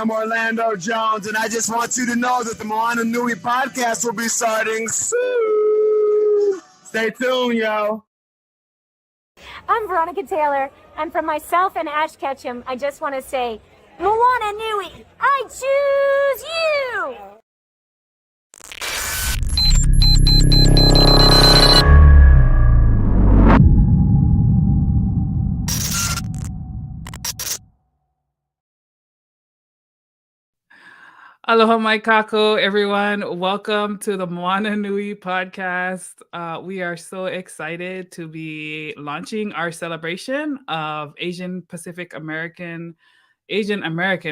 am Orlando Jones, and I just want you to know that the Moana Nui Podcast will be starting soon. Stay tuned, yo. I'm Veronica Taylor, and from myself and Ash Ketchum, I just want to say, Moana Nui, I choose you! Aloha mai kako, everyone. Welcome to the Moana Nui Podcast. We are so excited to be launching our celebration of Asian American,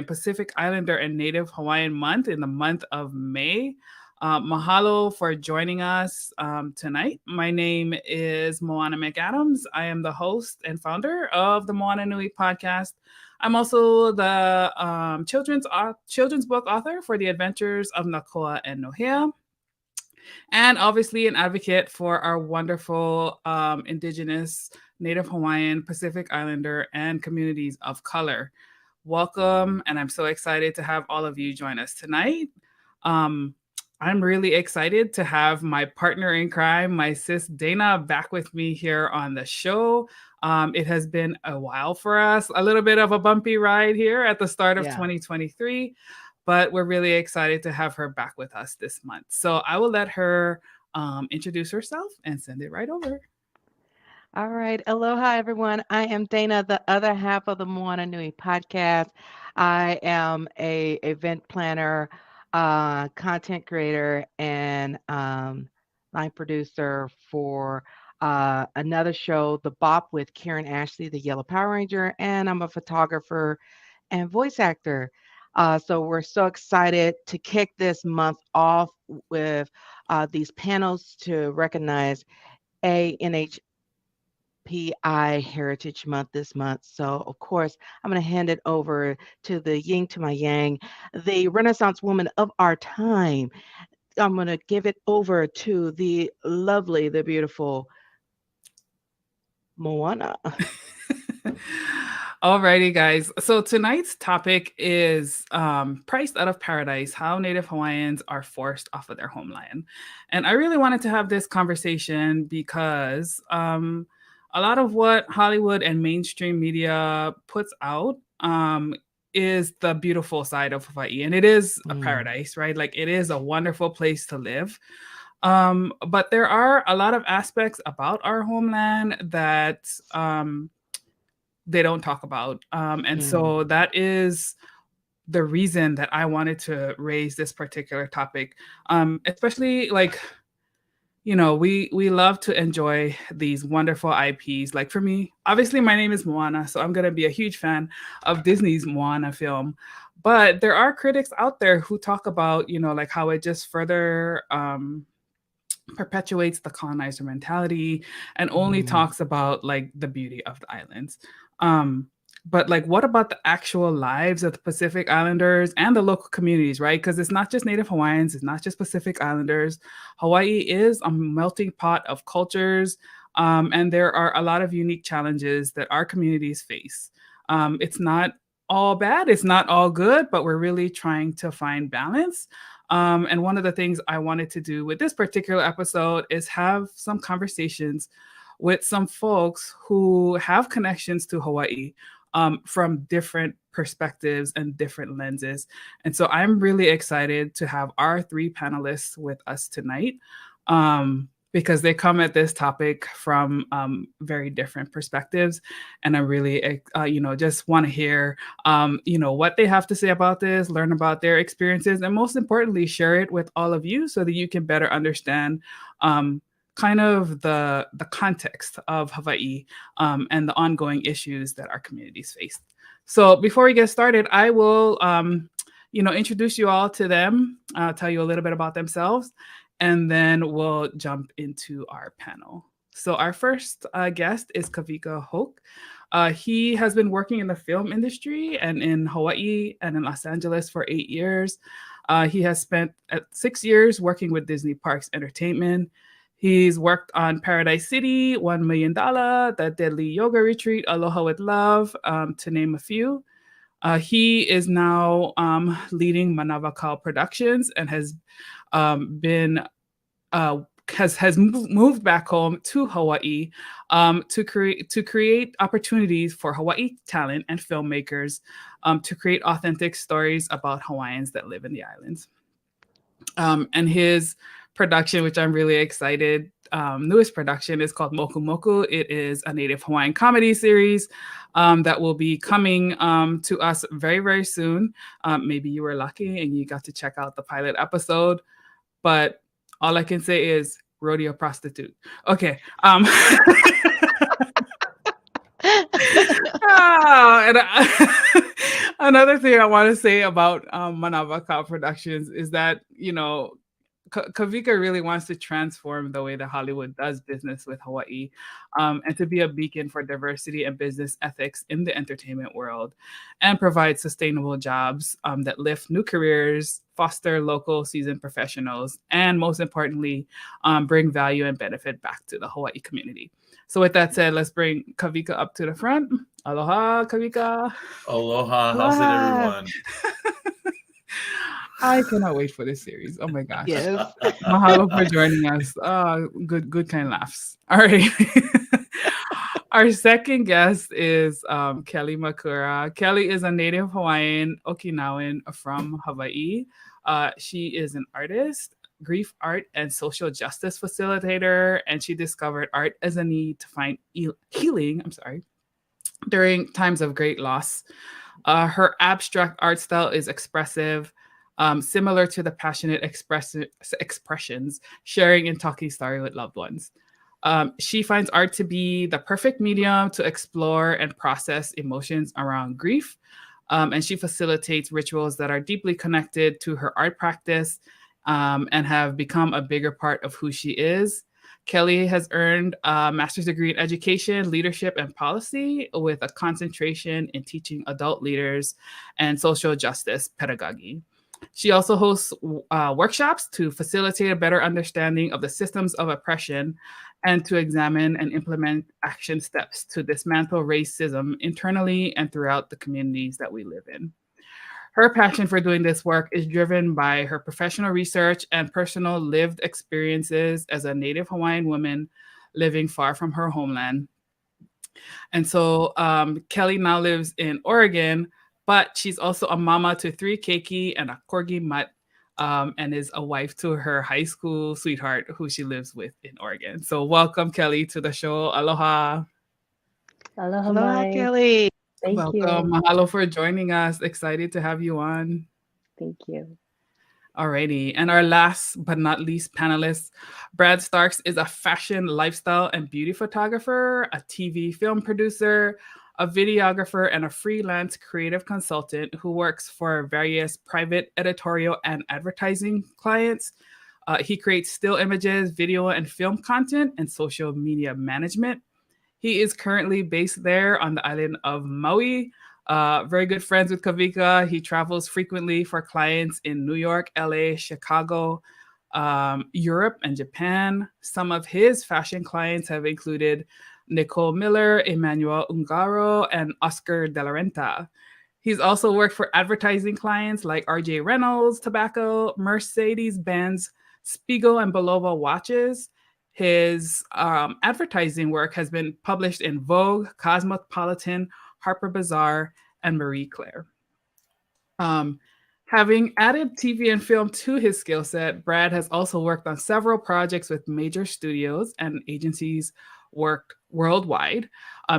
Pacific Islander, and Native Hawaiian Month in the month of May. Mahalo for joining us tonight. My name is Moana McAdams. I am the host and founder of the Moana Nui Podcast. I'm also the children's book author for The Adventures of Nakoa and Nohea, and obviously an advocate for our wonderful Indigenous, Native Hawaiian, Pacific Islander, and communities of color. Welcome, and I'm so excited to have all of you join us tonight. I'm really excited to have my partner in crime, my sis Dana, back with me here on the show. It has been a while for us, a little bit of a bumpy ride here at the start of 2023, but we're really excited to have her back with us this month. So I will let her introduce herself and send it right over. All right. Aloha, everyone. I am Dana, the other half of the Moana Nui Podcast. I am a event planner, content creator, and line producer for another show, The Bop with Karen Ashley, the Yellow Power Ranger, and I'm a photographer and voice actor. So we're so excited to kick this month off with these panels to recognize ANHPI Heritage Month this month. So, of course, I'm going to hand it over to the yin to my yang, the Renaissance woman of our time. I'm going to give it over to the lovely, the beautiful Moana. Alrighty, guys. So tonight's topic is priced out of paradise, how Native Hawaiians are forced off of their homeland. And I really wanted to have this conversation because a lot of what Hollywood and mainstream media puts out is the beautiful side of Hawaii. And it is a paradise, right? Like it is a wonderful place to live. But there are a lot of aspects about our homeland that they don't talk about. And so that is the reason that I wanted to raise this particular topic, especially like, you know, we love to enjoy these wonderful IPs. Like for me, obviously my name is Moana, so I'm going to be a huge fan of Disney's Moana film. But there are critics out there who talk about, you know, like how it just further perpetuates the colonizer mentality and only talks about like the beauty of the islands. But like, what about the actual lives of the Pacific Islanders and the local communities, right? Because it's not just Native Hawaiians, it's not just Pacific Islanders. Hawaii is a melting pot of cultures, and there are a lot of unique challenges that our communities face. It's not all bad, it's not all good, but we're really trying to find balance. And one of the things I wanted to do with this particular episode is have some conversations with some folks who have connections to Hawaii from different perspectives and different lenses. And so I'm really excited to have our three panelists with us tonight because they come at this topic from very different perspectives. And I really, just want to hear, what they have to say about this, learn about their experiences, and most importantly, share it with all of you so that you can better understand kind of the context of Hawaii and the ongoing issues that our communities face. So before we get started, I will, introduce you all to them, tell you a little bit about themselves, and then we'll jump into our panel. So our first guest is Kavika Hoke. He has been working in the film industry and in Hawaii and in Los Angeles for 8 years. He has spent 6 years working with Disney Parks Entertainment. He's worked on Paradise City, $1 Million, The Deadly Yoga Retreat, Aloha with Love, to name a few. He is now leading Manavakal Productions and has been has moved back home to Hawaii to create opportunities for Hawaii talent and filmmakers to create authentic stories about Hawaiians that live in the islands. And his production, which I'm really excited, newest production is called Moku Moku. It is a Native Hawaiian comedy series that will be coming to us very, very soon. Maybe you were lucky and you got to check out the pilot episode, but all I can say is rodeo prostitute. Okay. And another thing I want to say about Manavakal Productions is that, Kavika really wants to transform the way that Hollywood does business with Hawaii, and to be a beacon for diversity and business ethics in the entertainment world, and provide sustainable jobs that lift new careers, foster local seasoned professionals, and most importantly, bring value and benefit back to the Hawaii community. So with that said, let's bring Kavika up to the front. Aloha, Kavika. Aloha. How's it, everyone? I cannot wait for this series. Oh my gosh. Yes. Mahalo for joining us. Good kind laughs. All right. Our second guest is Kelly Makura. Kelly is a native Hawaiian Okinawan from Hawaii. She is an artist, grief art, and social justice facilitator, and she discovered art as a need to find healing during times of great loss. Her abstract art style is expressive, similar to the passionate expressions, sharing and talking story with loved ones. She finds art to be the perfect medium to explore and process emotions around grief. And she facilitates rituals that are deeply connected to her art practice and have become a bigger part of who she is. Kelly has earned a master's degree in education, leadership, and policy with a concentration in teaching adult leaders and social justice pedagogy. She also hosts workshops to facilitate a better understanding of the systems of oppression and to examine and implement action steps to dismantle racism internally and throughout the communities that we live in. Her passion for doing this work is driven by her professional research and personal lived experiences as a Native Hawaiian woman living far from her homeland. And so Kelly now lives in Oregon, but she's also a mama to 3 keiki and a corgi mutt, and is a wife to her high school sweetheart who she lives with in Oregon. So welcome, Kelly, to the show. Aloha. Aloha, Aloha, Kelly. Thank you. Welcome. Mahalo for joining us. Excited to have you on. Thank you. Alrighty. And our last but not least panelist, Brad Starks, is a fashion, lifestyle, and beauty photographer, a TV film producer, a videographer, and a freelance creative consultant who works for various private editorial and advertising clients. He creates still images, video and film content, and social media management. He is currently based there on the island of Maui. Very good friends with Kavika. He travels frequently for clients in New York, LA, Chicago, Europe, and Japan. Some of his fashion clients have included Nicole Miller, Emmanuel Ungaro, and Oscar De La Renta. He's also worked for advertising clients like RJ Reynolds Tobacco, Mercedes-Benz, Spiegel, and Bulova watches. His advertising work has been published in Vogue, Cosmopolitan, Harper Bazaar, and Marie Claire. Having added TV and film to his skill set, Brad has also worked on several projects with major studios and agencies worked worldwide.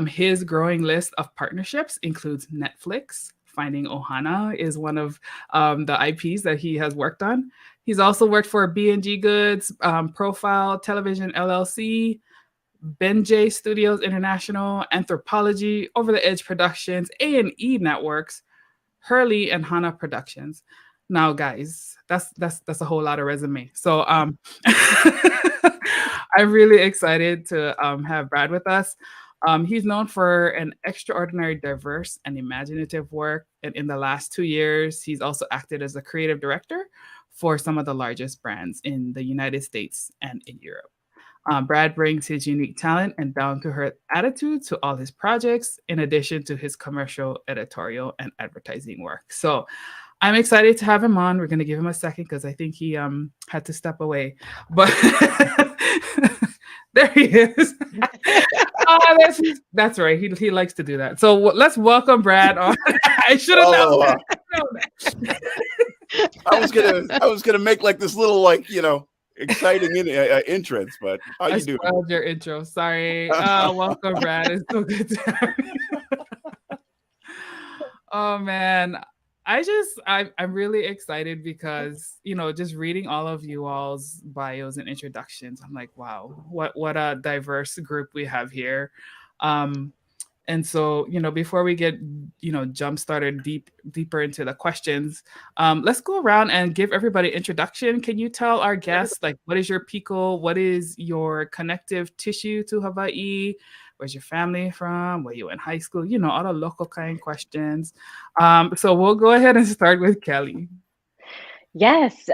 His growing list of partnerships includes Netflix. Finding Ohana is one of the IPs that he has worked on. He's also worked for B&G Goods, Profile Television LLC, Benjay Studios International, Anthropology, Over the Edge Productions, A&E Networks, Hurley, and Hana Productions. Now, guys, that's a whole lot of resume. So I'm really excited to have Brad with us. He's known for an extraordinary, diverse, and imaginative work. And in the last 2 years, he's also acted as a creative director for some of the largest brands in the United States and in Europe. Brad brings his unique talent and down-to-earth attitude to all his projects, in addition to his commercial, editorial, and advertising work. So I'm excited to have him on. We're going to give him a second because I think he had to step away. But there he is. That's right. He likes to do that. So let's welcome Brad on. I should have known that. I was gonna make like this little exciting entrance, but how you doing? Spoiled your intro. Sorry. Welcome, Brad. It's so good to have you. Oh man, I'm really excited because just reading all of you all's bios and introductions, I'm like, wow, what a diverse group we have here. And so, before we get, jump started deeper into the questions, let's go around and give everybody introduction. Can you tell our guests, what is your piko? What is your connective tissue to Hawaii? Where's your family from? Were you in high school? All the local kind questions. So we'll go ahead and start with Kelly. Yes.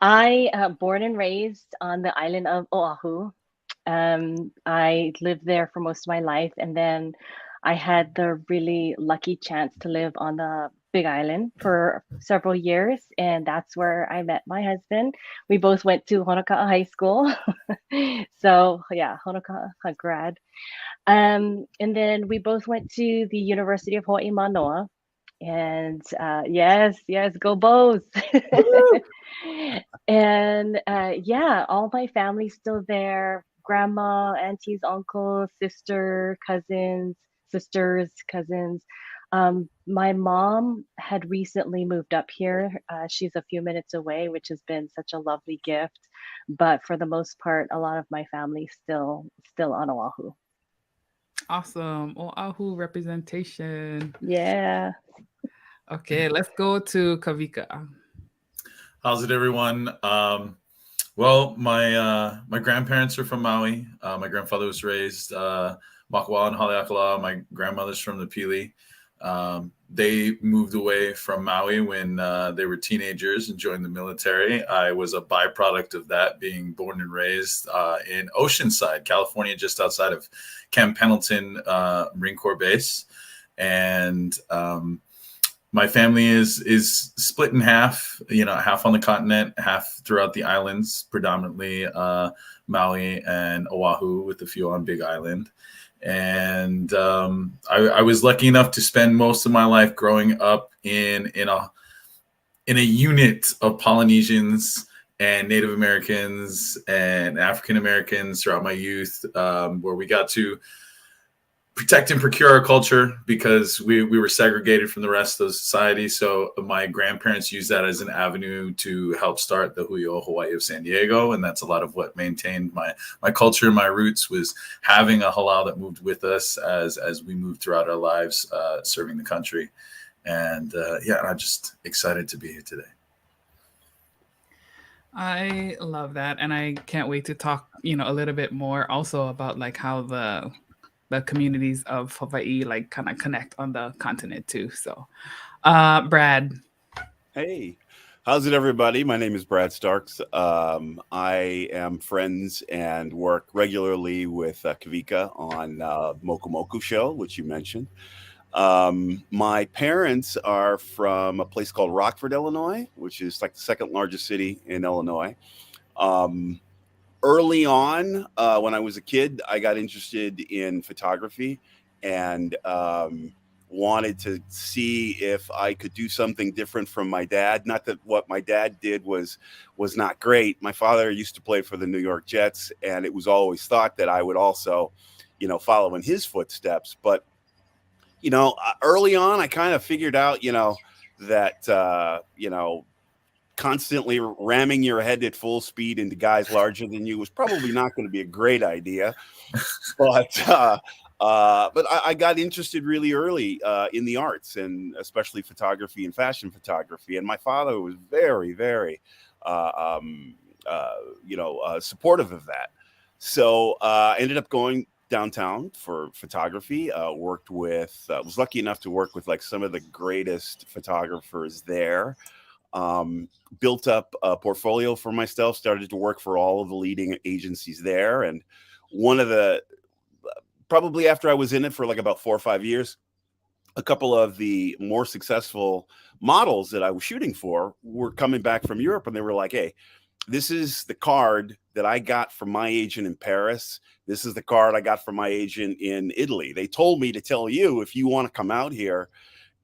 I born and raised on the island of Oahu. I lived there for most of my life, and then I had the really lucky chance to live on the Big Island for several years, and that's where I met my husband. We both went to Honoka'a High School. So yeah, Honoka'a grad. And then we both went to the University of Hawaii Manoa. And yes, go Bows. And yeah, all my family's still there. Grandma, aunties, uncles, sisters, cousins. My mom had recently moved up here. She's a few minutes away, which has been such a lovely gift. But for the most part, a lot of my family's still on Oahu. Awesome. Oahu representation. Yeah. Okay, let's go to Kavika. How's it, everyone? Well, my grandparents are from Maui. My grandfather was raised Makua and Haleakala. My grandmother's from the Pili. They moved away from Maui when they were teenagers and joined the military. I was a byproduct of that, being born and raised in Oceanside, California, just outside of Camp Pendleton Marine Corps Base. And my family is split in half, half on the continent, half throughout the islands, predominantly Maui and Oahu, with a few on Big Island. And I was lucky enough to spend most of my life growing up in a unit of Polynesians and Native Americans and African Americans throughout my youth, where we got to protect and procure our culture because we were segregated from the rest of the society. So my grandparents used that as an avenue to help start the Hui o Hawaii of San Diego. And that's a lot of what maintained my culture and my roots, was having a halal that moved with us as we moved throughout our lives, serving the country. And I'm just excited to be here today. I love that. And I can't wait to talk, a little bit more also about how the communities of Hawaii kind of connect on the continent too. So Brad. Hey, how's it, everybody? My name is Brad Starks. I am friends and work regularly with Kavika on Moku Moku show, which you mentioned. My parents are from a place called Rockford, Illinois, which is the second largest city in Illinois. Early on, when I was a kid, I got interested in photography and wanted to see if I could do something different from my dad. Not that what my dad did was not great. My father used to play for the New York Jets, and it was always thought that I would also, follow in his footsteps. But, early on, I kind of figured out, that, constantly ramming your head at full speed into guys larger than you was probably not going to be a great idea. But I got interested really early in the arts, and especially photography and fashion photography. And my father was very, very, supportive of that. So I ended up going downtown for photography. Was lucky enough to work with some of the greatest photographers there. built up a portfolio for myself, started to work for all of the leading agencies there. And one of the, probably after I was in it for like about 4 or 5 years, a couple of the more successful models that I was shooting for were coming back from Europe, and they were like, hey, this is the card that I got from my agent in Paris. This is the card I got from my agent in Italy. They told me to tell you, if you want to come out here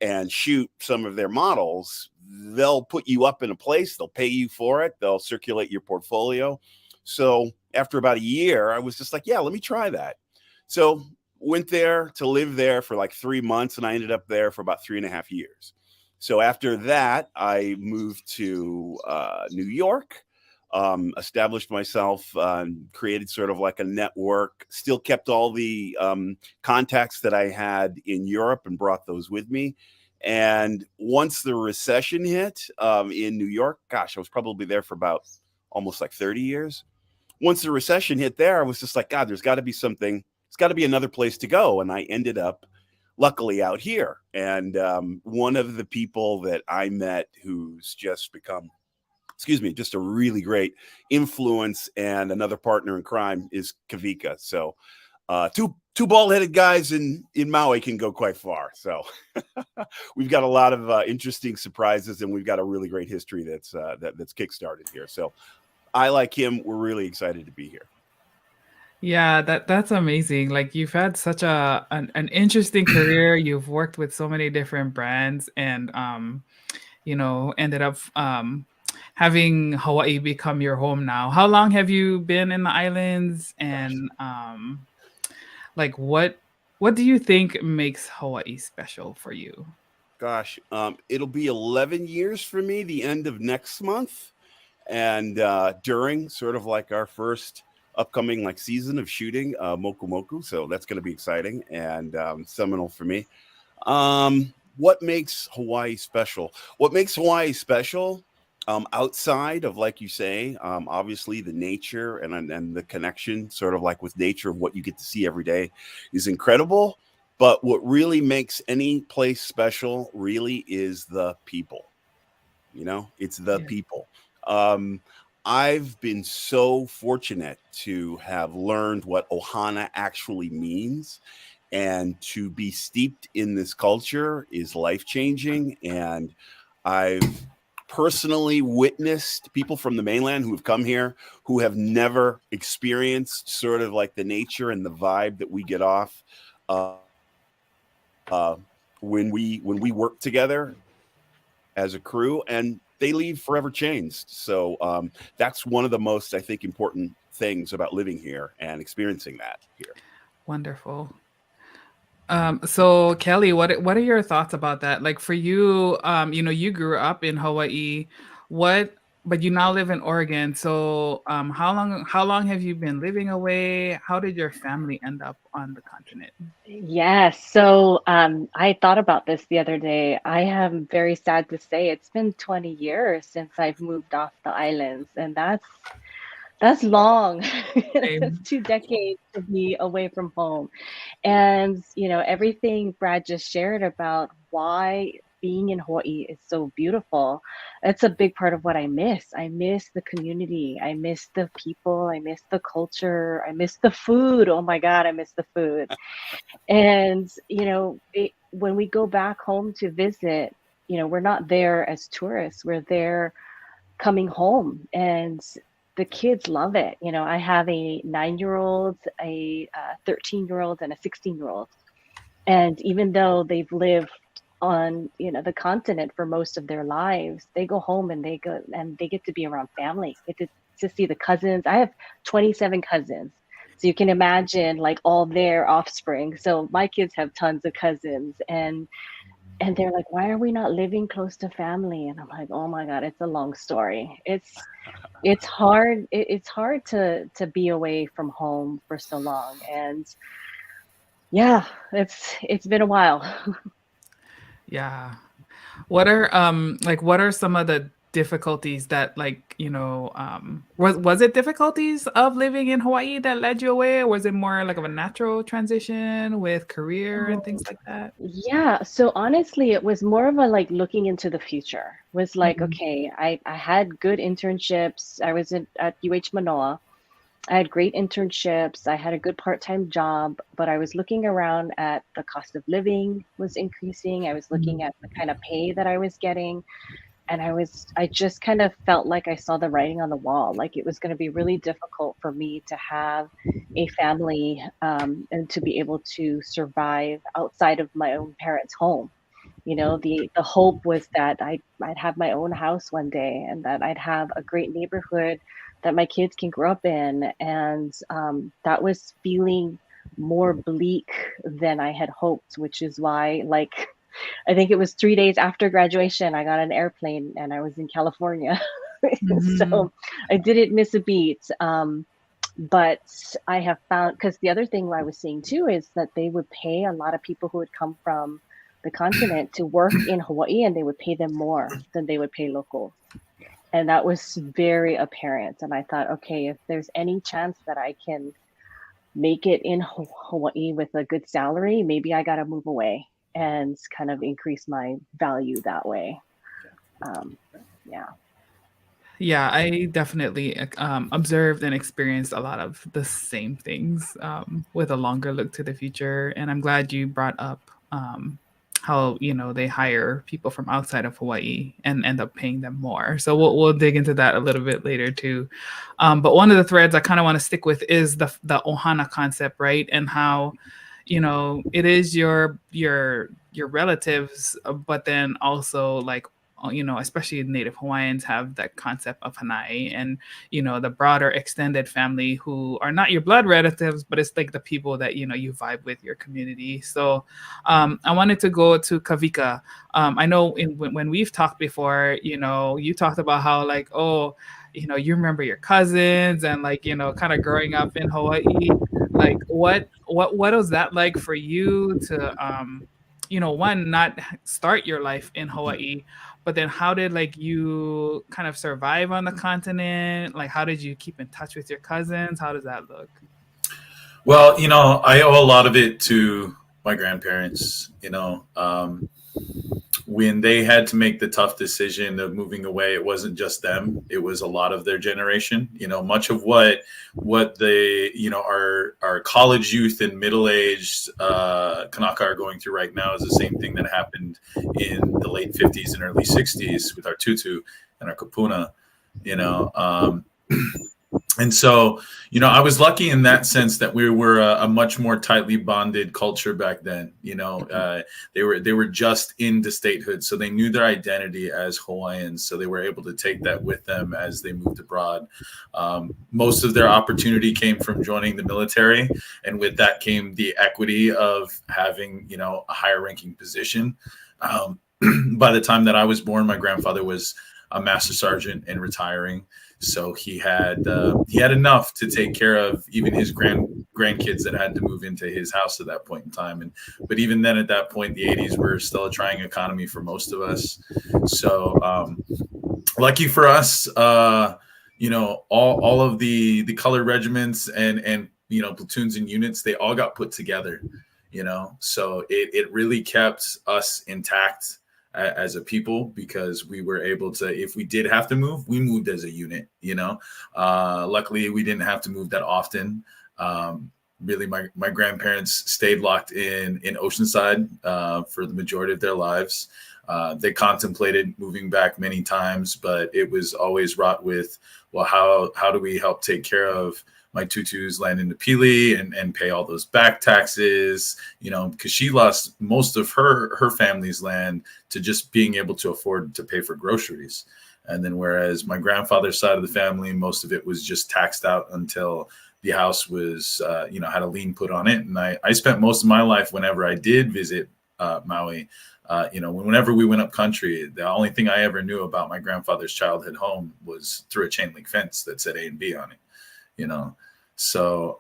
and shoot some of their models, they'll put you up in a place, they'll pay you for it, they'll circulate your portfolio. So after about a year, I was just like, yeah, let me try that. So went there to live there for like 3 months, and I ended up there for about 3.5 years. So after that, I moved to New York, established myself, created sort of like a network, still kept all the contacts that I had in Europe and brought those with me. And once the recession hit in New York, gosh, I was probably there for about almost like 30 years. Once the recession hit there, I was just like, God, there's got to be something. It's got to be another place to go. And I ended up luckily out here. And one of the people that I met who's just become, just a really great influence and another partner in crime is Kavika. So two bald-headed guys in Maui can go quite far. So we've got a lot of interesting surprises, and we've got a really great history that's kickstarted here. So I, like him, we're really excited to be here. Yeah, that's amazing. Like, you've had such an interesting career. You've worked with so many different brands, and ended up having Hawaii become your home now. How long have you been in the islands? And like, what do you think makes Hawaii special for you? Gosh, it'll be 11 years for me the end of next month, and during sort of like our first upcoming like season of shooting Moku Moku. So that's going to be exciting and seminal for me. What makes Hawaii special? What makes Hawaii special, outside of, like you say, obviously the nature and the connection sort of like with nature of what you get to see every day is incredible. But what really makes any place special really is the people. It's the people. I've been so fortunate to have learned what ohana actually means, and to be steeped in this culture is life-changing. And I've personally witnessed people from the mainland who have come here who have never experienced sort of like the nature and the vibe that we get off when we work together as a crew, and they leave forever changed. So that's one of the most, I think, important things about living here and experiencing that here. Wonderful. So Kelly, what are your thoughts about that? Like, for you, you grew up in Hawaii, but you now live in Oregon. So how long have you been living away? How did your family end up on the continent? Yes. So I thought about this the other day. I am very sad to say it's been 20 years since I've moved off the islands, and that's long. That's 2 decades to be away from home. And, everything Brad just shared about why being in Hawaii is so beautiful, it's a big part of what I miss. I miss the community. I miss the people. I miss the culture. I miss the food. Oh my God, I miss the food. And, when we go back home to visit, we're not there as tourists. We're there coming home, and the kids love it. I have a 9-year-old, a 13-year-old, and a 16-year-old. And even though they've lived on, the continent for most of their lives, they go home and they get to be around family. They get to see the cousins. I have 27 cousins. So you can imagine like all their offspring. So my kids have tons of cousins, and they're like, why are we not living close to family? And I'm like, oh my God, it's a long story. It's hard. It's hard to be away from home for so long. And yeah, it's been a while. Yeah. What are some of the difficulties that, like, was it difficulties of living in Hawaii that led you away, or was it more like of a natural transition with career and things like that? Yeah, so honestly, it was more of a like looking into the future. Was like, Mhm. okay, I had good internships. I was at UH Manoa. I had great internships. I had a good part-time job, but I was looking around at the cost of living was increasing. I was looking at the kind of pay that I was getting, and I just kind of felt like I saw the writing on the wall. Like it was going to be really difficult for me to have a family, and to be able to survive outside of my own parents' home. The hope was that I'd have my own house one day, and that I'd have a great neighborhood that my kids can grow up in. And that was feeling more bleak than I had hoped, which is why, like, I think it was 3 days after graduation, I got an airplane and I was in California. Mhm. So I didn't miss a beat. But I have found, because the other thing I was seeing too is that they would pay a lot of people who had come from the continent to work in Hawaii, and they would pay them more than they would pay locals. And that was very apparent. And I thought, okay, if there's any chance that I can make it in Hawaii with a good salary, maybe I got to move away and kind of increase my value that way. Yeah. Yeah, I definitely observed and experienced a lot of the same things, with a longer look to the future. And I'm glad you brought up how they hire people from outside of Hawaii and end up paying them more. So we'll dig into that a little bit later too. But one of the threads I kind of want to stick with is the ohana concept, right? And how it is your relatives, but then also, like, especially Native Hawaiians have that concept of hanai, and the broader extended family who are not your blood relatives, but it's like the people that you vibe with, your community. So I wanted to go to Kavika. I know when we've talked before, you talked about how, like, oh, you remember your cousins and, like, kind of growing up in Hawaii. Like, what was that like for you to one, not start your life in Hawaii, but then how did, like, you kind of survive on the continent? Like, how did you keep in touch with your cousins? How does that look? Well, I owe a lot of it to my grandparents. When they had to make the tough decision of moving away, it wasn't just them; it was a lot of their generation. Much of what they, our college youth and middle aged Kanaka are going through right now is the same thing that happened in the late 50s and early 60s with our tutu and our kapuna. And so, I was lucky in that sense that we were a much more tightly bonded culture back then. They were just into statehood, so they knew their identity as Hawaiians. So they were able to take that with them as they moved abroad. Most of their opportunity came from joining the military, and with that came the equity of having, a higher ranking position. By the time that I was born, my grandfather was a master sergeant and retiring. So he had enough to take care of even his grandkids that had to move into his house at that point in time. But even then, at that point, the 80s were still a trying economy for most of us. So lucky for us, all of the colored regiments and platoons and units, they all got put together. So it really kept us intact as a people, because we were able to, if we did have to move, we moved as a unit. Luckily we didn't have to move that often. Really, my grandparents stayed locked in Oceanside for the majority of their lives. They contemplated moving back many times, but it was always wrought with, well, how do we help take care of my tutu's land in the Pili and pay all those back taxes, because she lost most of her family's land to just being able to afford to pay for groceries. And then whereas my grandfather's side of the family, most of it was just taxed out until the house was, had a lien put on it. And I spent most of my life, whenever I did visit Maui, whenever we went up country, the only thing I ever knew about my grandfather's childhood home was through a chain link fence that said A and B on it. So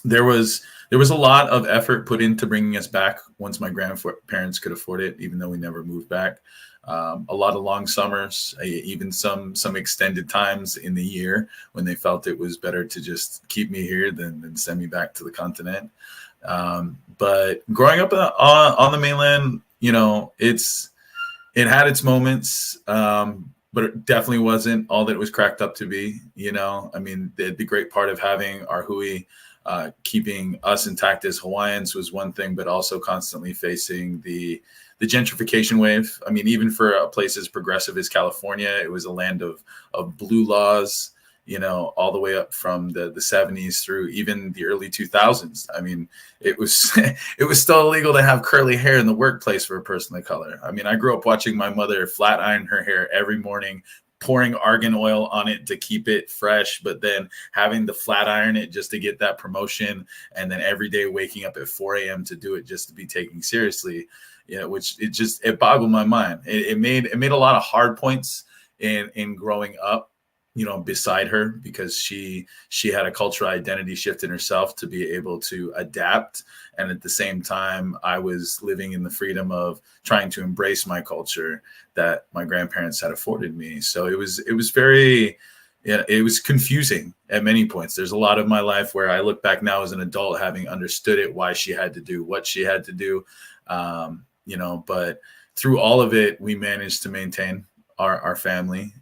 there was a lot of effort put into bringing us back once my grandparents could afford it, even though we never moved back. A lot of long summers, even some extended times in the year when they felt it was better to just keep me here than send me back to the continent. But growing up on the mainland, you know, it had its moments, but it definitely wasn't all that it was cracked up to be. You know, I mean, the great part of having our hui, keeping us intact as Hawaiians was one thing, but also constantly facing the gentrification wave. I mean, even for a place as progressive as California, it was a land of blue laws, you know, all the way up from the 70s through even the early 2000s. I mean, it was it was still illegal to have curly hair in the workplace for a person of color. I mean, I grew up watching my mother flat iron her hair every morning, pouring argan oil on it to keep it fresh, but then having to flat iron it just to get that promotion, and then every day waking up at 4 a.m. to do it just to be taken seriously. You know, which it boggled my mind. It made a lot of hard points in growing up, you know, beside her, because she had a cultural identity shift in herself to be able to adapt. And at the same time, I was living in the freedom of trying to embrace my culture that my grandparents had afforded me. So it was very, it was confusing at many points. There's a lot of my life where I look back now as an adult, having understood it, why she had to do what she had to do. You know, but through all of it, we managed to maintain our family.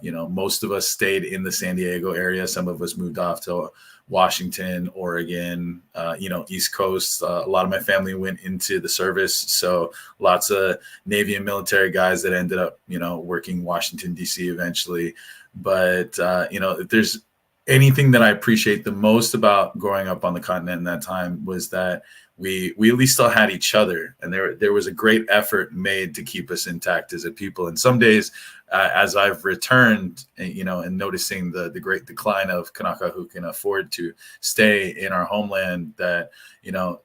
You know, most of us stayed in the San Diego area. Some of us moved off to Washington, Oregon, you know, East Coast. A lot of my family went into the service. So lots of Navy and military guys that ended up, you know, working Washington, D.C. eventually. But, you know, if there's anything that I appreciate the most about growing up on the continent in that time, was that we at least still had each other, and there was a great effort made to keep us intact as a people. And some days, as I've returned, you know, and noticing the great decline of Kanaka who can afford to stay in our homeland, that, you know,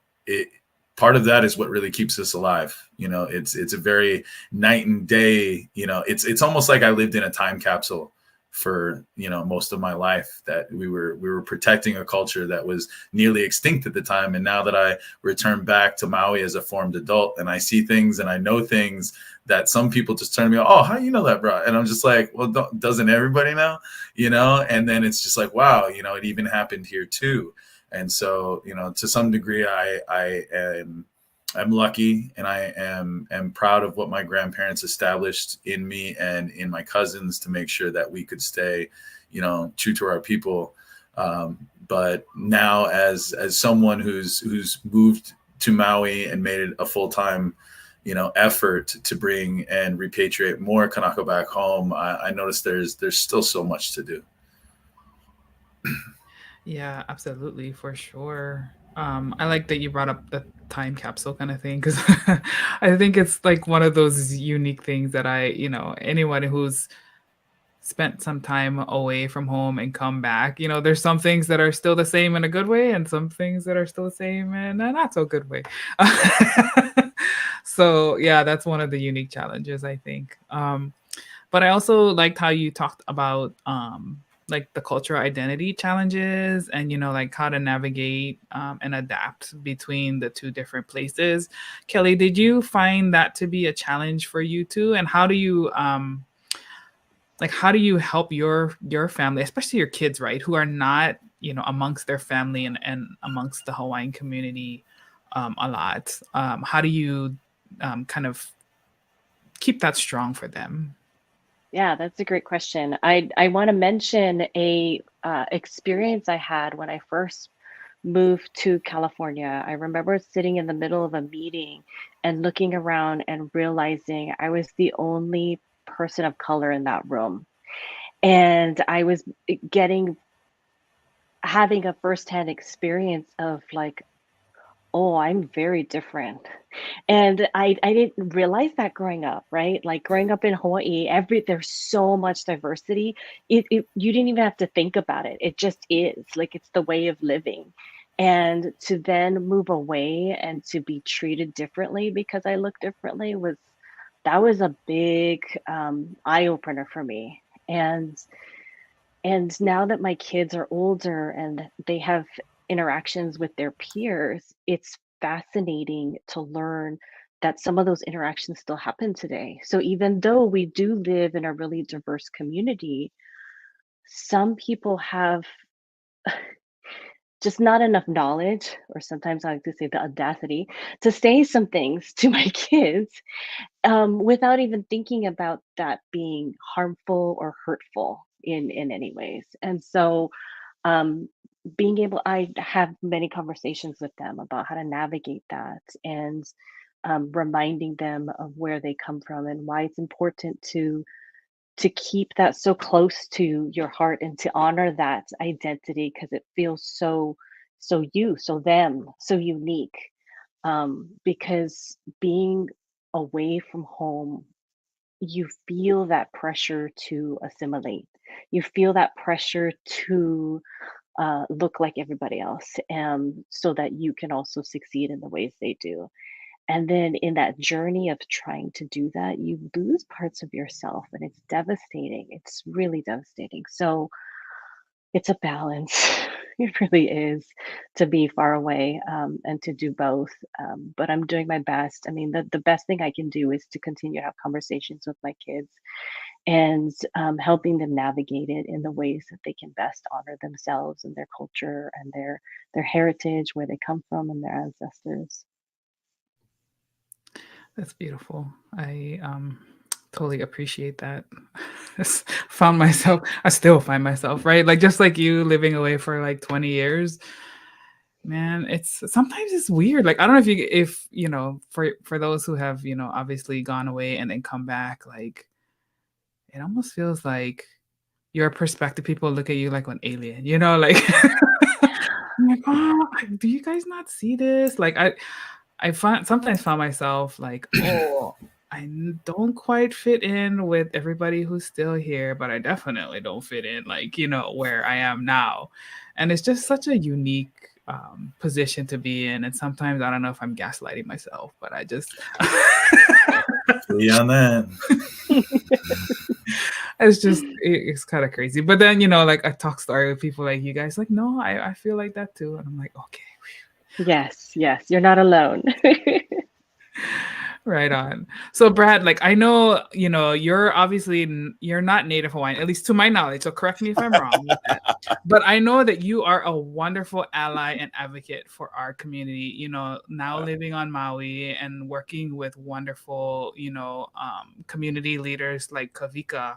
part of that is what really keeps us alive. You know, it's a very night and day. You know, it's almost like I lived in a time capsule for, you know, most of my life, that we were protecting a culture that was nearly extinct at the time. And now that I return back to Maui as a formed adult, and I see things and I know things that some people just turn to me, oh, how you know that, bro? And I'm just like, well, doesn't everybody know? You know? And then it's just like, wow, you know, it even happened here too. And so, you know, to some degree, I'm lucky, and I am proud of what my grandparents established in me and in my cousins to make sure that we could stay, you know, true to our people. But now, as someone who's moved to Maui and made it a full-time, you know, effort to bring and repatriate more Kanaka back home, I noticed there's still so much to do. Yeah, absolutely, for sure. I like that you brought up the time capsule kind of thing, because I think it's like one of those unique things that you know, anyone who's spent some time away from home and come back, you know, there's some things that are still the same in a good way, and some things that are still the same in a not so good way. So yeah, that's one of the unique challenges, I think. But I also liked how you talked about like the cultural identity challenges, and, you know, like how to navigate and adapt between the two different places. Kelly, did you find that to be a challenge for you too? And how do you help your family, especially your kids, right, who are not, you know, amongst their family and amongst the Hawaiian community a lot? How do you kind of keep that strong for them? Yeah, that's a great question. I want to mention a experience I had when I first moved to California. I remember sitting in the middle of a meeting and looking around and realizing I was the only person of color in that room. And I was having a firsthand experience of like, oh, I'm very different. And I didn't realize that growing up, right? Like growing up in Hawaii, there's so much diversity. You didn't even have to think about it. It just is, like, it's the way of living. And to then move away and to be treated differently because I look differently was a big eye opener for me. And now that my kids are older and they have interactions with their peers, it's fascinating to learn that some of those interactions still happen today. So even though we do live in a really diverse community, some people have just not enough knowledge, or sometimes I like to say the audacity, to say some things to my kids without even thinking about that being harmful or hurtful in any ways. And so um, I have many conversations with them about how to navigate that, and reminding them of where they come from and why it's important to keep that so close to your heart and to honor that identity, because it feels so you, so them, so unique. Because being away from home, you feel that pressure to assimilate. You feel that pressure to look like everybody else, so that you can also succeed in the ways they do. And then in that journey of trying to do that, you lose parts of yourself, and it's devastating. It's really devastating. So it's a balance. It really is, to be far away, and to do both. But I'm doing my best. I mean, the best thing I can do is to continue to have conversations with my kids, and helping them navigate it in the ways that they can best honor themselves and their culture and their heritage, where they come from, and their ancestors. That's beautiful. I totally appreciate that. I still find myself, right? Like just like you, living away for like 20 years. Man, it's sometimes it's weird. Like I don't know if you know, for those who have, you know, obviously gone away and then come back, like it almost feels like your perspective, people look at you like an alien, you know, like I'm like, oh, do you guys not see this? Like sometimes found myself like, oh, don't quite fit in with everybody who's still here, but I definitely don't fit in, like, you know, where I am now. And it's just such a unique position to be in. And sometimes I don't know if I'm gaslighting myself, but I just on that. it's kind of crazy. But then, you know, like I talk story with people like you guys, like, no, I feel like that too. And I'm like, okay. Yes, you're not alone. Right on. So Brad, like I know, you know, you're not native Hawaiian, at least to my knowledge. So correct me if I'm wrong with that. But I know that you are a wonderful ally and advocate for our community, you know, now living on Maui and working with wonderful, you know, community leaders like Kavika.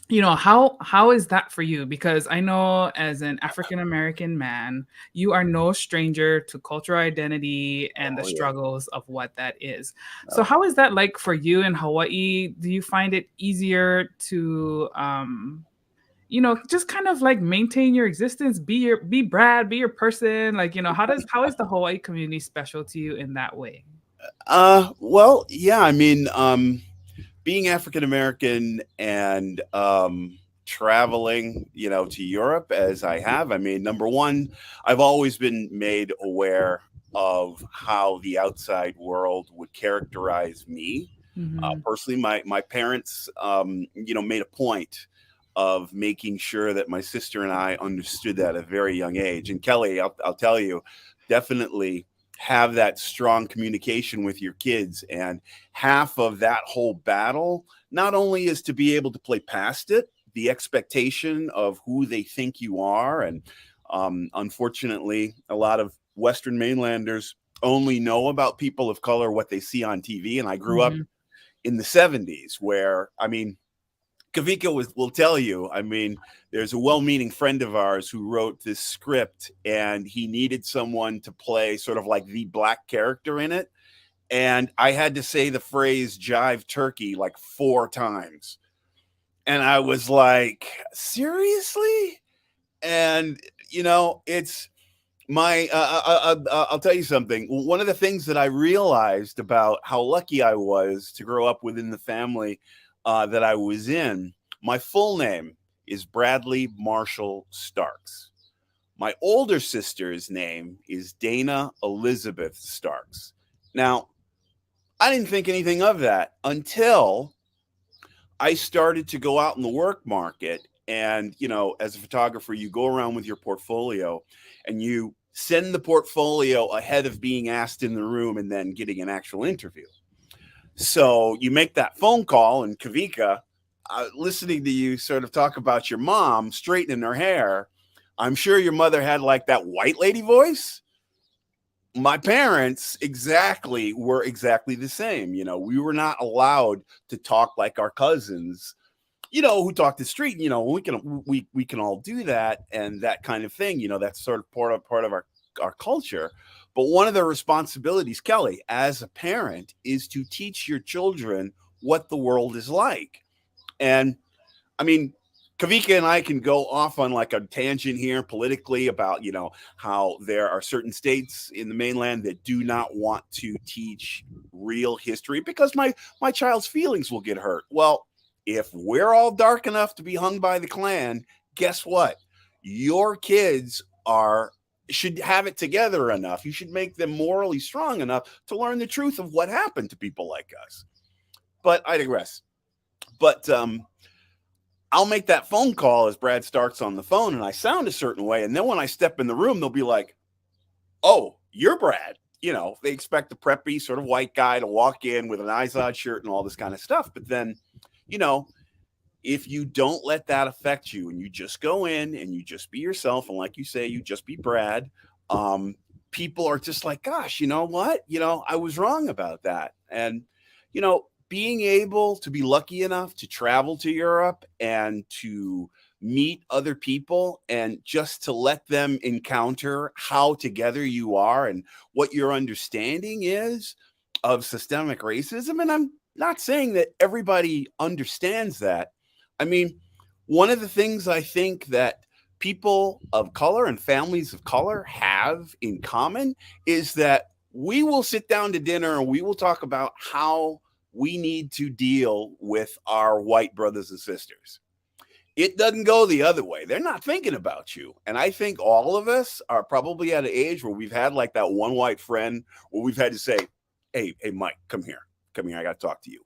You know, how is that for you? Because I know as an African American man, you are no stranger to cultural identity and the struggles of what that is. So how is that like for you in Hawaii? Do you find it easier to you know, just kind of like maintain your existence, be Brad, be your person? Like, you know, how is the Hawaii community special to you in that way? Well, yeah, I mean, being African American and traveling, you know, to Europe as I have, I mean, number one, I've always been made aware of how the outside world would characterize me. Personally, my parents, you know, made a point of making sure that my sister and I understood that at a very young age. And Kelly, I'll tell you, definitely have that strong communication with your kids. And half of that whole battle not only is to be able to play past it, the expectation of who they think you are. And unfortunately, a lot of Western mainlanders only know about people of color what they see on TV. And I grew up in the 70s where, I mean, Kavika will tell you, I mean, there's a well-meaning friend of ours who wrote this script and he needed someone to play sort of like the black character in it. And I had to say the phrase jive turkey like 4 times. And I was like, seriously? And, you know, it's my, I'll tell you something. One of the things that I realized about how lucky I was to grow up within the family that I was in, my full name is Bradley Marshall Starks. My older sister's name is Dana Elizabeth Starks. Now, I didn't think anything of that until I started to go out in the work market. And, you know, as a photographer, you go around with your portfolio and you send the portfolio ahead of being asked in the room and then getting an actual interview. So you make that phone call, and Kavika, listening to you sort of talk about your mom straightening her hair, I'm sure your mother had like that white lady voice. My parents were exactly the same. You know, we were not allowed to talk like our cousins, you know, who talk the street. You know, we can all do that and that kind of thing. You know, that's sort of part of our culture. But one of the responsibilities, Kelly, as a parent, is to teach your children what the world is like. And I mean, Kavika and I can go off on like a tangent here politically about, you know, how there are certain states in the mainland that do not want to teach real history because my child's feelings will get hurt. Well, if we're all dark enough to be hung by the Klan, guess what? Your kids should have it together enough. You should make them morally strong enough to learn the truth of what happened to people like us. But I digress. But I'll make that phone call as Brad starts on the phone and I sound a certain way. And then when I step in the room, they'll be like, oh, you're Brad. You know, they expect the preppy sort of white guy to walk in with an Izod shirt and all this kind of stuff. But then, you know, if you don't let that affect you and you just go in and you just be yourself, and like you say, you just be Brad, people are just like, gosh, you know what? You know, I was wrong about that. And, you know, being able to be lucky enough to travel to Europe and to meet other people and just to let them encounter how together you are and what your understanding is of systemic racism. And I'm not saying that everybody understands that. I mean, one of the things I think that people of color and families of color have in common is that we will sit down to dinner and we will talk about how we need to deal with our white brothers and sisters. It doesn't go the other way. They're not thinking about you. And I think all of us are probably at an age where we've had like that one white friend where we've had to say, hey, Mike, come here. I got to talk to you.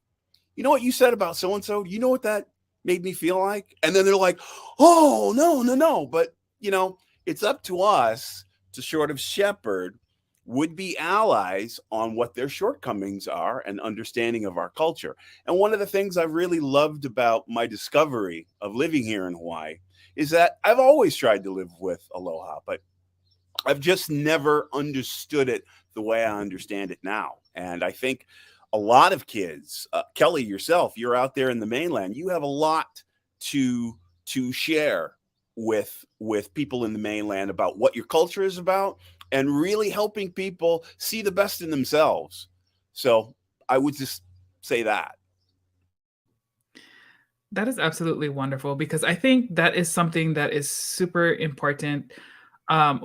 You know what you said about so-and-so? You know what that made me feel like? And then they're like, oh, no. But, you know, it's up to us to sort of shepherd would-be allies on what their shortcomings are and understanding of our culture. And one of the things I've really loved about my discovery of living here in Hawaii is that I've always tried to live with aloha, but I've just never understood it the way I understand it now. And I think a lot of kids, Kelly, yourself, you're out there in the mainland, you have a lot to share with people in the mainland about what your culture is about and really helping people see the best in themselves. So I would just say that. That is absolutely wonderful, because I think that is something that is super important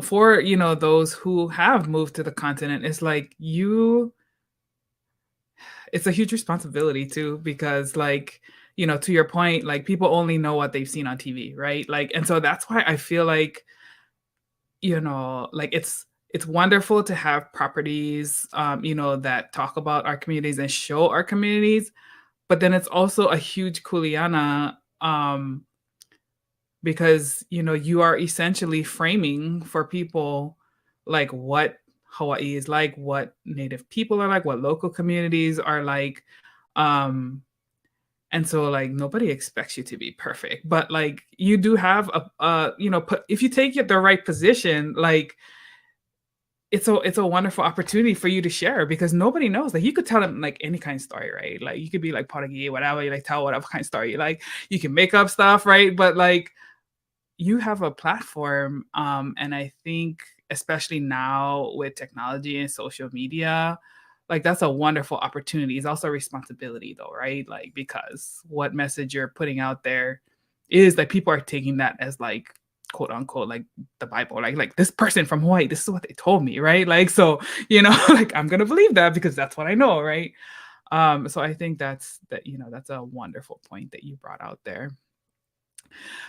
for, you know, those who have moved to the continent. It's like it's a huge responsibility too, because like, you know, to your point, like people only know what they've seen on TV, right? Like, and so that's why I feel like, you know, like it's wonderful to have properties, you know, that talk about our communities and show our communities, but then it's also a huge kuleana, because, you know, you are essentially framing for people like what Hawaii is like, what Native people are like, what local communities are like. And so like nobody expects you to be perfect, but like you do have you know, if you take it the right position, like it's a wonderful opportunity for you to share, because nobody knows. Like you could tell them like any kind of story, right? Like you could be like Portuguese, whatever, you like tell whatever kind of story you like. You can make up stuff, right? But like you have a platform, and I think especially now with technology and social media, like that's a wonderful opportunity. It's also a responsibility though, right? Like, because what message you're putting out there is like people are taking that as like quote unquote like the Bible, like this person from Hawaii, this is what they told me, right? Like, so, you know, like I'm gonna believe that because that's what I know, right? So I think that's a wonderful point that you brought out there.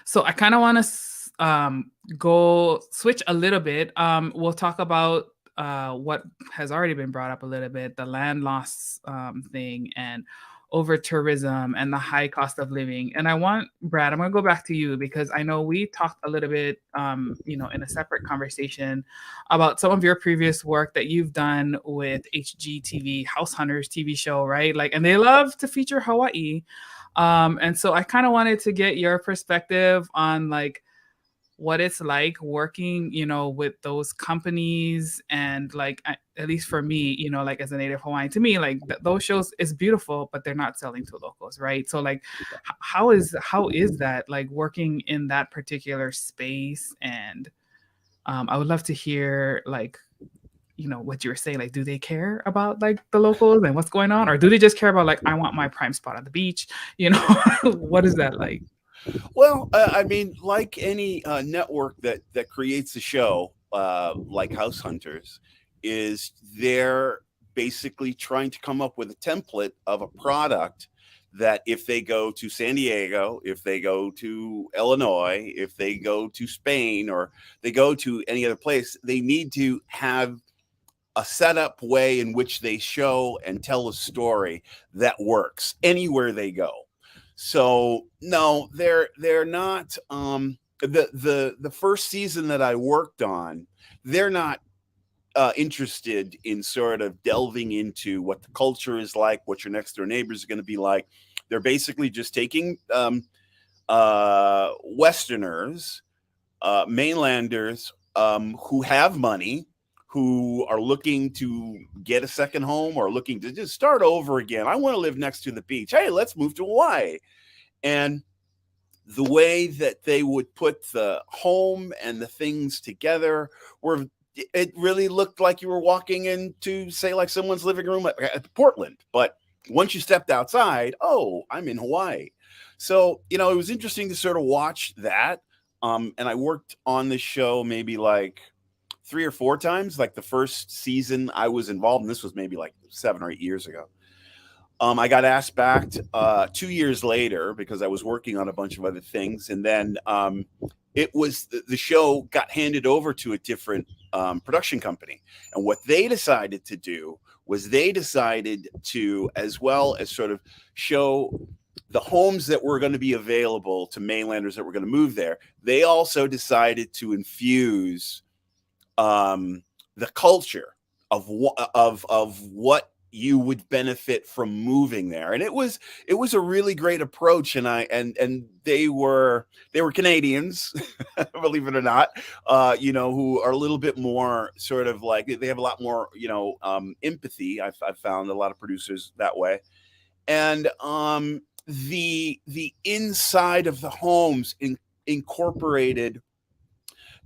So I kind of want to go switch a little bit. We'll talk about what has already been brought up a little bit, the land loss thing, and over tourism and the high cost of living. And I want, Brad, I'm going to go back to you because I know we talked a little bit, in a separate conversation about some of your previous work that you've done with HGTV, House Hunters TV show, right? Like, and they love to feature Hawaii. And so I kind of wanted to get your perspective on like what it's like working, with those companies. And like, at least for me, like as a native Hawaiian, to me, like those shows is beautiful, but they're not selling to locals, right? So like, how is that like working in that particular space? And I would love to hear like, what you were saying, like, do they care about like the locals and what's going on? Or do they just care about like, I want my prime spot on the beach? What is that like? Well, I mean, like any network that creates a show, like House Hunters, is they're basically trying to come up with a template of a product that if they go to San Diego, if they go to Illinois, if they go to Spain, or they go to any other place, they need to have a setup way in which they show and tell a story that works anywhere they go. So no, they're not. The first season that I worked on, they're not interested in sort of delving into what the culture is like, what your next door neighbors are going to be like. They're basically just taking Westerners, mainlanders who have money, who are looking to get a second home or looking to just start over again. I want to live next to the beach. Hey, let's move to Hawaii. And the way that they would put the home and the things together it really looked like you were walking into, say, like someone's living room at Portland. But once you stepped outside, oh, I'm in Hawaii. So, it was interesting to sort of watch that. And I worked on this show maybe like 3 or 4 times. Like the first season I was involved, and this was maybe like 7 or 8 years ago. I got asked back 2 years later because I was working on a bunch of other things. And then it was the show got handed over to a different production company. And what they decided to do was they decided to, as well as sort of show the homes that were going to be available to mainlanders that were going to move there, they also decided to infuse the culture of what you would benefit from moving there. And it was a really great approach. And they were Canadians, believe it or not, who are a little bit more sort of like, they have a lot more, empathy. I've found a lot of producers that way. And the inside of the homes incorporated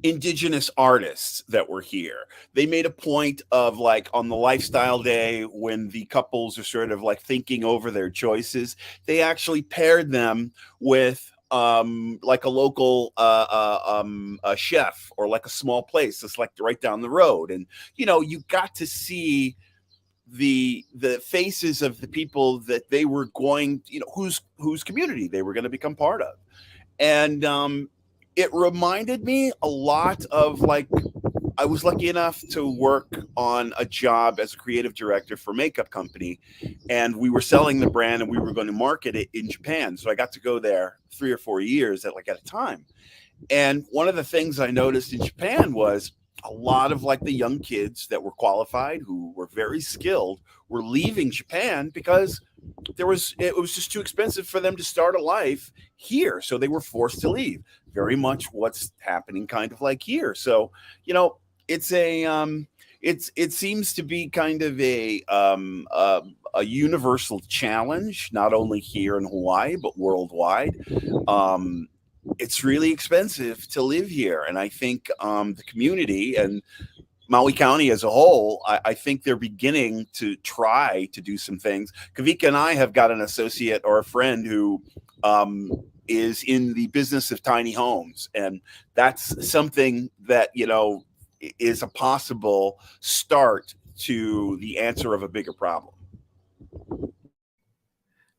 indigenous artists that were here. They made a point of, like, on the lifestyle day when the couples are sort of like thinking over their choices, they actually paired them with like a local a chef or like a small place that's like right down the road. And you got to see the faces of the people that they were going, whose community they were going to become part of. And it reminded me a lot of, like, I was lucky enough to work on a job as a creative director for a makeup company, and we were selling the brand and we were going to market it in Japan. So I got to go there 3 or 4 years at a time. And one of the things I noticed in Japan was a lot of, like, the young kids that were qualified, who were very skilled, were leaving Japan because it was just too expensive for them to start a life here. So they were forced to leave. Very much what's happening kind of like here. So, it's it seems to be kind of a universal challenge, not only here in Hawaii, but worldwide. It's really expensive to live here. And I think the community and Maui County as a whole, I think they're beginning to try to do some things. Kavika and I have got an associate or a friend who is in the business of tiny homes. And that's something that, is a possible start to the answer of a bigger problem.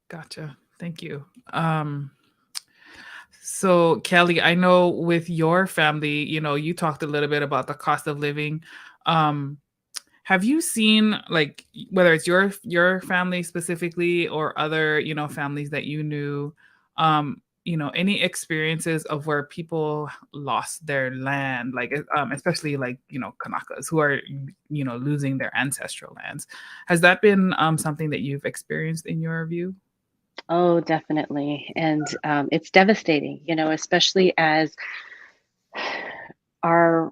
Gotcha. Thank you. So Kelly, I know with your family, you talked a little bit about the cost of living. Have have you seen, like, whether it's your family specifically or other, you know, families that you knew, you know, any experiences of where people lost their land, like, especially like, you know, Kanakas who are, you know, losing their ancestral lands? Has that been something that you've experienced in your view? Oh, definitely. And it's devastating, you know, especially as our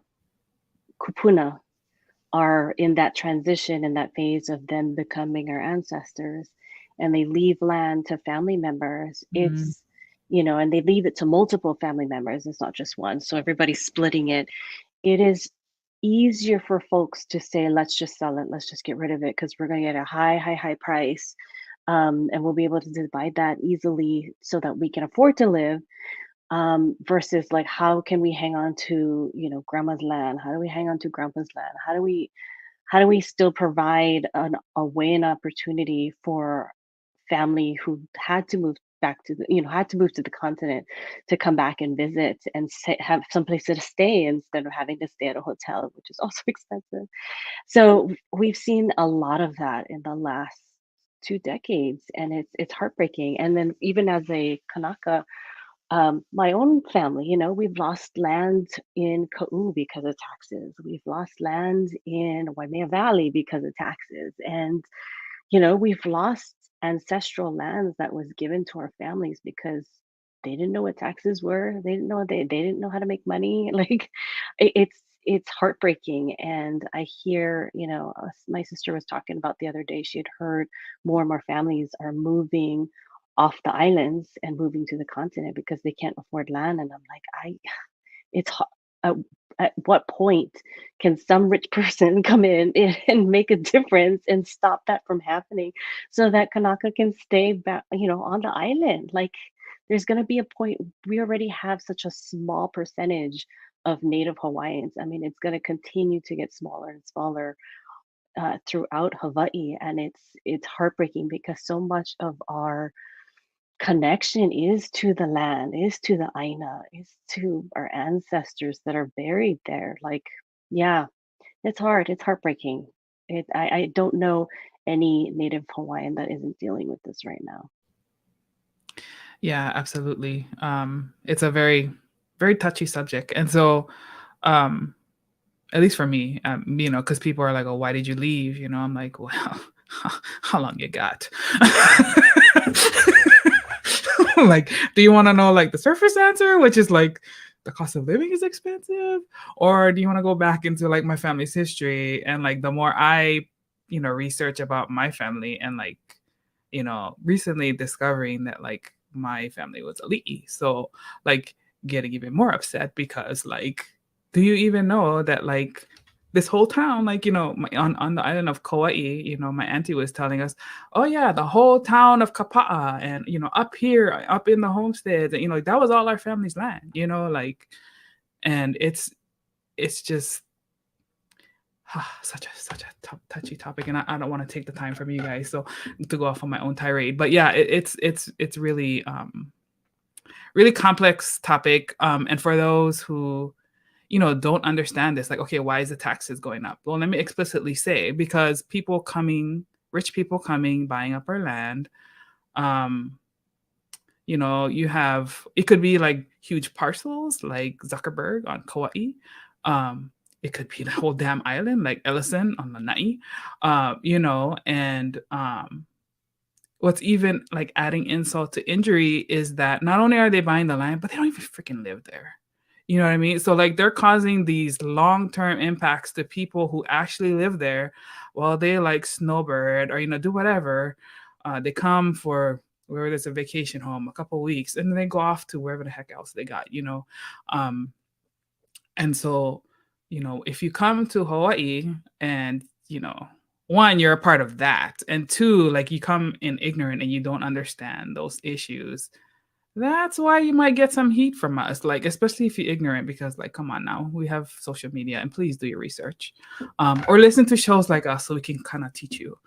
kupuna are in that transition, in that phase of them becoming our ancestors, and they leave land to family members. Mm, It's, you know, and they leave it to multiple family members. It's not just one. So everybody's splitting it. It is easier for folks to say, let's just sell it, let's just get rid of it, because we're going to get a high price. And we'll be able to divide that easily so that we can afford to live, versus like, how can we hang on to, you know, grandma's land? How do we hang on to grandpa's land? How do we still provide a way and opportunity for family who had to move back to the, you know, had to move to the continent, to come back and visit and have some place to stay instead of having to stay at a hotel, which is also expensive. So we've seen a lot of that in the last 2 decades, and it's heartbreaking. And then even as a Kanaka, my own family, you know, we've lost land in Ka'u because of taxes. We've lost land in Waimea Valley because of taxes. And, you know, we've lost ancestral lands that was given to our families because they didn't know what taxes were. They didn't know they didn't know how to make money. Like, it's heartbreaking. And I hear, you know, my sister was talking about the other day, she had heard more and more families are moving off the islands and moving to the continent because they can't afford land. And I'm like, it's at, at what point can some rich person come in and make a difference and stop that from happening, so that Kanaka can stay back, you know, on the island? Like, there's going to be a point. We already have such a small percentage of native Hawaiians. I mean, it's going to continue to get smaller and smaller throughout Hawaii, and it's heartbreaking because so much of our connection is to the land, is to the Aina, is to our ancestors that are buried there. Like, yeah, it's hard. It's heartbreaking. I don't know any Native Hawaiian that isn't dealing with this right now. Yeah, absolutely. It's a very, very touchy subject. And so, at least for me, you know, because people are like, oh, why did you leave? You know, I'm like, well, how long you got? Like, do you want to know like the surface answer, which is like the cost of living is expensive? Or do you want to go back into like my family's history? And like, the more I, you know, research about my family, and like, you know, recently discovering that like my family was ali'i. So like getting even more upset because like, do you even know that like this whole town, like, you know, on the island of Kauai, you know, my auntie was telling us, oh yeah, the whole town of Kapa'a, and, you know, up here, up in the homesteads, and, you know, that was all our family's land, you know, like, and it's just such a touchy topic, and I don't want to take the time from you guys, so to go off on my own tirade. But yeah, it's really really complex topic, and for those who, you know, don't understand this, like, okay, why is the taxes going up? Well, let me explicitly say, because rich people coming, buying up our land, you know, you have, it could be like huge parcels like Zuckerberg on Kauai. It could be the whole damn island, like Ellison on Lanai, you know, and what's even like adding insult to injury is that not only are they buying the land, but they don't even freaking live there. You know what I mean? So like, they're causing these long-term impacts to people who actually live there, while they like snowbird or, you know, do whatever. They come for wherever there's a vacation home, a couple weeks, and then they go off to wherever the heck else they got, you know? And so, you know, if you come to Hawaii and, you know, one, you're a part of that, and two, like, you come in ignorant and you don't understand those issues, that's why you might get some heat from us, like, especially if you're ignorant, because like, come on now, we have social media, and please do your research, or listen to shows like us so we can kind of teach you.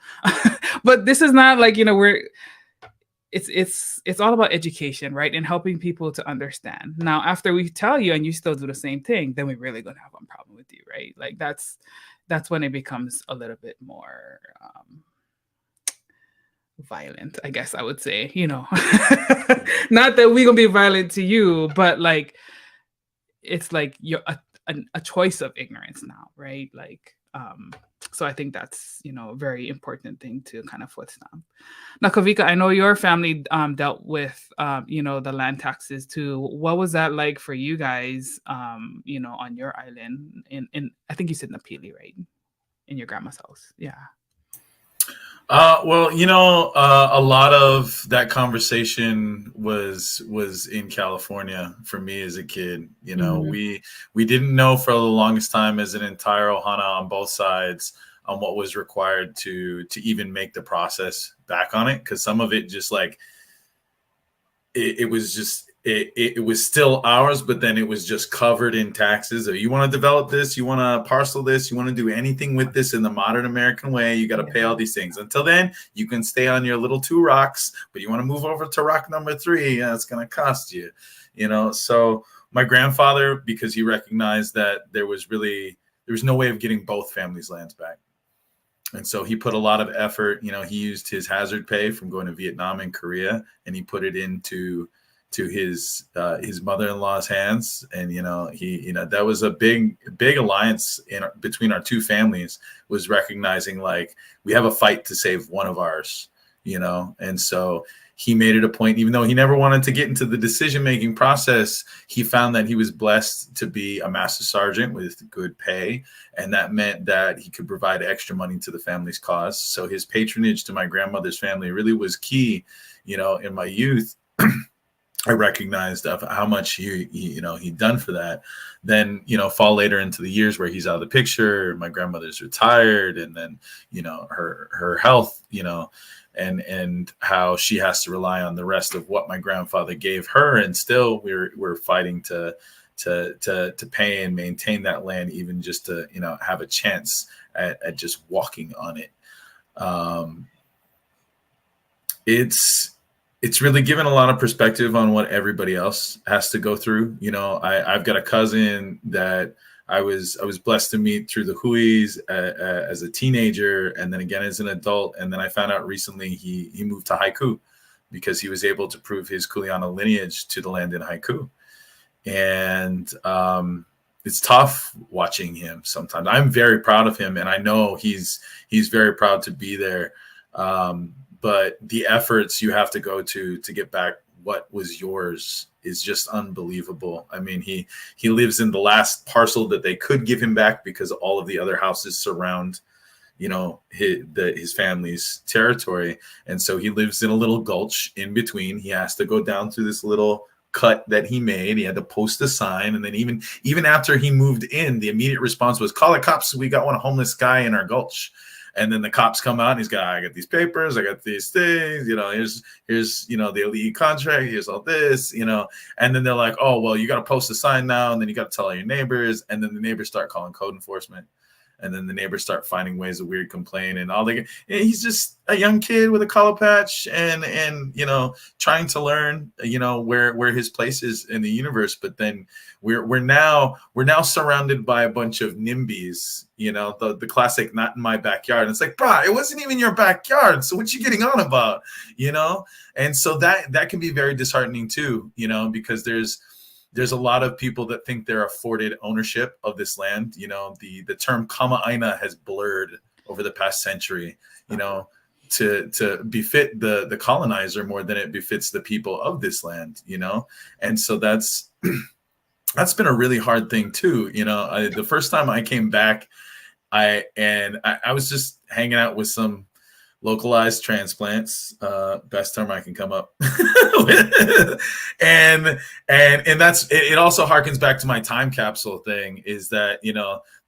But this is not like, you know, it's all about education, right? And helping people to understand. Now, after we tell you and you still do the same thing, then we're really going to have a problem with you, right? Like, that's when it becomes a little bit more violent, I guess I would say, not that we're gonna be violent to you, but like it's like you're a choice of ignorance now, right? Like so I think that's a very important thing to kind of foot stomp. Now, Kavika, I know your family dealt with the land taxes too. What was that like for you guys on your island in I think you said Napili, right? In your grandma's house. Yeah. Well, a lot of that conversation was in California for me as a kid. We didn't know for the longest time as an entire Ohana on both sides on what was required to even make the process back on it, because some of it just like it was still ours, but then it was just covered in taxes. You want to develop this, you want to parcel this, you want to do anything with this in the modern American way, you got to pay all these things. Until then, you can stay on your little 2 rocks, but you want to move over to rock number 3, it's going to cost you, So my grandfather, because he recognized that there was no way of getting both families' lands back. And so he put a lot of effort, he used his hazard pay from going to Vietnam and Korea, and he put it into his mother-in-law's hands. And, that was a big alliance between our 2 families, was recognizing like we have a fight to save one of ours, and so he made it a point, even though he never wanted to get into the decision-making process, he found that he was blessed to be a master sergeant with good pay. And that meant that he could provide extra money to the family's cause. So his patronage to my grandmother's family really was key, in my youth. I recognized of how much he'd done for that. Then, fall later into the years where he's out of the picture, my grandmother's retired, and then, her health, and how she has to rely on the rest of what my grandfather gave her. And still we're fighting to pay and maintain that land, even just to, have a chance at just walking on it. It's really given a lot of perspective on what everybody else has to go through. I've got a cousin that I was blessed to meet through the Huis as a teenager, and then again as an adult. And then I found out recently he moved to Haiku because he was able to prove his Kuleana lineage to the land in Haiku. And it's tough watching him sometimes. I'm very proud of him, and I know he's very proud to be there. But the efforts you have to go to get back what was yours is just unbelievable. I mean, he lives in the last parcel that they could give him back because all of the other houses surround, his family's territory. And so he lives in a little gulch in between. He has to go down through this little cut that he made. He had to post a sign. And then even after he moved in, the immediate response was, call the cops. We got one homeless guy in our gulch. And then the cops come out and I got these papers, I got these things, here's the elite contract, here's all this, and then they're like, oh, well, you got to post a sign now. And then you got to tell all your neighbors. And then the neighbors start calling code enforcement. And then the neighbors start finding ways of weird complaint, and he's just a young kid with a collar patch and trying to learn, where his place is in the universe. But then we're now surrounded by a bunch of NIMBYs, the classic not in my backyard. And it's like, bro, it wasn't even your backyard. So what you getting on about, And so that can be very disheartening too, because there's a lot of people that think they're afforded ownership of this land. The term kama'aina has blurred over the past century, to befit the colonizer more than it befits the people of this land, And so that's been a really hard thing too. The first time I came back, I was just hanging out with some localized transplants, best term I can come up with. and that's it. Also harkens back to my time capsule thing, is that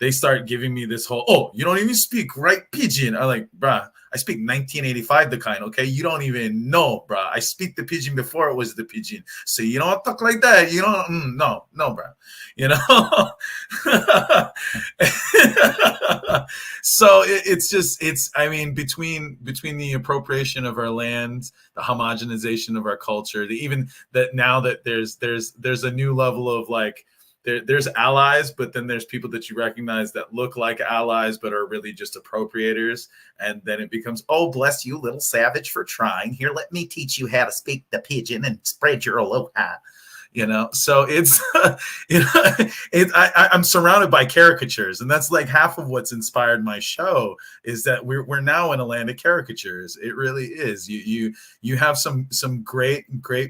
they start giving me this whole, oh, you don't even speak right Pidgin. I'm like, bruh, I speak 1985 the kind, okay? You don't even know, bruh. I speak the Pidgin before it was the Pidgin. So you don't talk like that. You don't, no, bruh. So between the appropriation of our land, the homogenization of our culture, even that now that there's a new level of like, there's allies, but then there's people that you recognize that look like allies but are really just appropriators. And then it becomes, oh, bless you, little savage, for trying. Here, let me teach you how to speak the pidgin and spread your aloha. So it's, I'm surrounded by caricatures, and that's like half of what's inspired my show, is that we're now in a land of caricatures. It really is. You have some great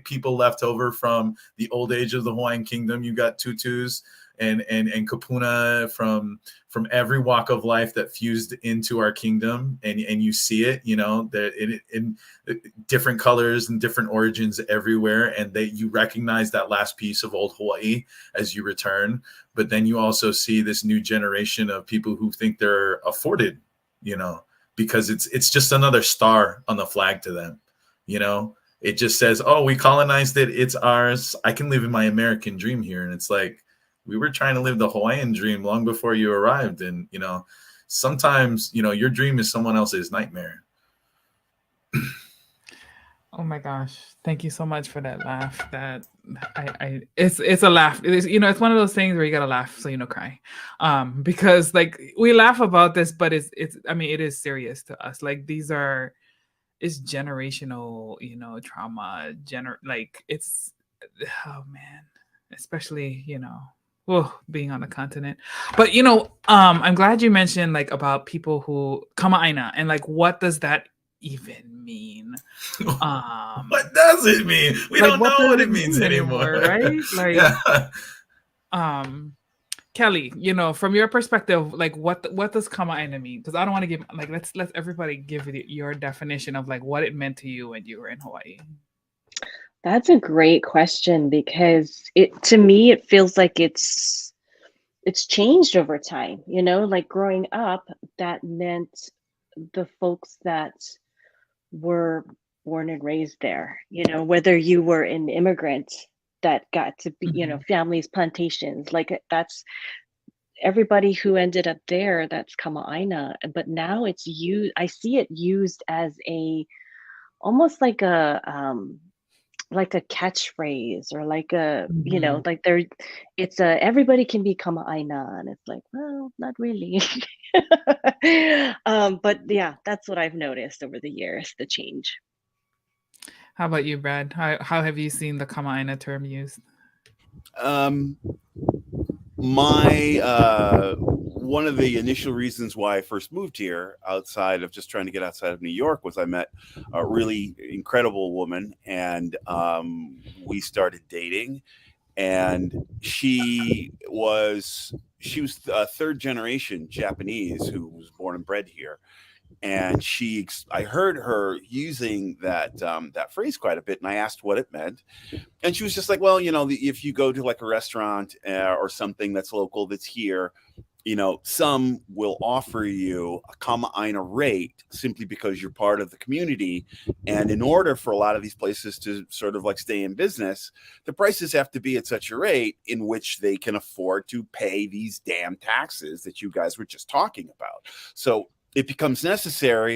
people left over from the old age of the Hawaiian kingdom. You got tutus and kapuna from every walk of life that fused into our kingdom, and you see it, that in different colors and different origins everywhere, and you recognize that last piece of old Hawaii as you return. But then you also see this new generation of people who think they're afforded, because it's just another star on the flag to them. It just says, oh, we colonized it, it's ours, I can live in my American dream here. And it's like, we were trying to live the Hawaiian dream long before you arrived. And, sometimes, your dream is someone else's nightmare. Oh my gosh. Thank you so much for that laugh. That it's a laugh. It's one of those things where you gotta laugh so cry. Because like we laugh about this, but it is serious to us. Like it's generational, trauma, it's, oh man, especially, being on the continent. But I'm glad you mentioned like about people who kama'aina, and like what does that even mean? What does it mean? We don't know what it means anymore, right? Like Kelly, from your perspective, like what does kama'aina mean? Because I don't want to give like let's everybody give your definition of like what it meant to you when you were in Hawaii. That's a great question, because to me it feels like it's changed over time. Like growing up, that meant the folks that were born and raised there, whether you were an immigrant that got to be, families, plantations, like that's everybody who ended up there, that's kama'aina. But now I see it used as almost like a catchphrase, or like a it's everybody can be kama'aina, and it's like, well, not really. But yeah, that's what I've noticed over the years, the change. How about you, Brad? How have you seen the kama'aina term used? One of the initial reasons why I first moved here, outside of just trying to get outside of New York, was I met a really incredible woman, and we started dating. And she was third generation Japanese who was born and bred here. And I heard her using that phrase quite a bit, and I asked what it meant. And she was just like, well, if you go to like a restaurant or something that's local, that's here, some will offer you a kama'aina rate simply because you're part of the community. And in order for a lot of these places to sort of like stay in business, the prices have to be at such a rate in which they can afford to pay these damn taxes that you guys were just talking about. So it becomes necessary